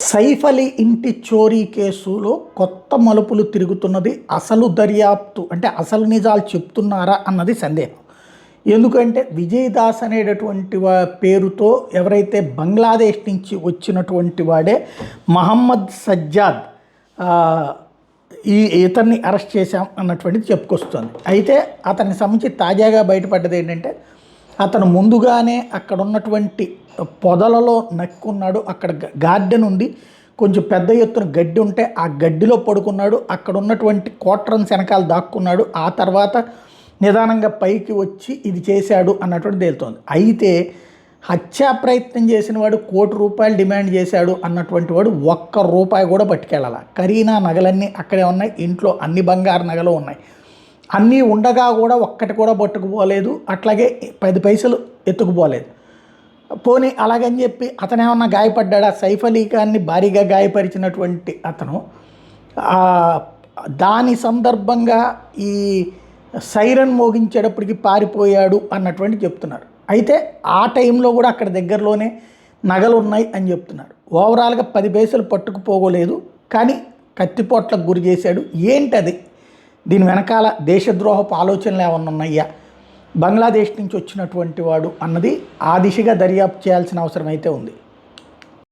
సైఫ్ అలీ ఇంటి చోరీ కేసులో కొత్త మలుపులు తిరుగుతున్నది. అసలు దర్యాప్తు అంటే అసలు నిజాలు చెప్తున్నారా అన్నది సందేహం. ఎందుకంటే విజయ్ దాస్ అనేటటువంటి పేరుతో ఎవరైతే బంగ్లాదేశ్ నుంచి వచ్చినటువంటి వాడే మహమ్మద్ సజ్జాద్ ఇతన్ని అరెస్ట్ చేశాం అన్నటువంటిది చెప్పుకొస్తుంది. అయితే అతనికి సంబంధించి తాజాగా బయటపడ్డది ఏంటంటే అతను ముందుగానే అక్కడ ఉన్నటువంటి పొదలలో నక్కున్నాడు. అక్కడ గార్డెన్ ఉంది, కొంచెం పెద్ద ఎత్తున గడ్డి ఉంటే ఆ గడ్డిలో పడుకున్నాడు. అక్కడ ఉన్నటువంటి క్వార్టర్స్ వెనకాల దాక్కున్నాడు. ఆ తర్వాత నిదానంగా పైకి వచ్చి ఇది చేశాడు అన్నటువంటి తేలుతోంది. అయితే హత్యా ప్రయత్నం చేసిన వాడు ₹1,00,00,000 డిమాండ్ చేశాడు అన్నటువంటి వాడు ₹1 కూడా పట్టుకెళ్ళాల. కరీనా నగలన్నీ అక్కడే ఉన్నాయి, ఇంట్లో అన్ని బంగారు నగలు ఉన్నాయి. అన్నీ ఉండగా కూడా ఒక్కటి కూడా పట్టుకుపోలేదు, అట్లాగే 10 పైసలు ఎత్తుకుపోలేదు. పోనీ అలాగని చెప్పి అతనేమన్నా గాయపడ్డా? సైఫ్ అలీ ఖాన్ని భారీగా గాయపరిచినటువంటి అతను దాని సందర్భంగా ఈ సైరన్ మోగించేటప్పటికి పారిపోయాడు అన్నటువంటి చెప్తున్నారు. అయితే ఆ టైంలో కూడా అక్కడ దగ్గరలోనే నగలు ఉన్నాయి అని చెప్తున్నారు. ఓవరాల్గా 10 పైసలు పట్టుకుపోగలేదు, కానీ కత్తిపోట్లకు గురి చేశాడు. ఏంటది? దీని వెనకాల దేశద్రోహపు ఆలోచనలు ఏమన్నా ఉన్నాయా, బంగ్లాదేశ్ నుంచి వచ్చినటువంటి వాడు అన్నది ఆ దిశగా దర్యాప్తు చేయాల్సిన అవసరం అయితే ఉంది.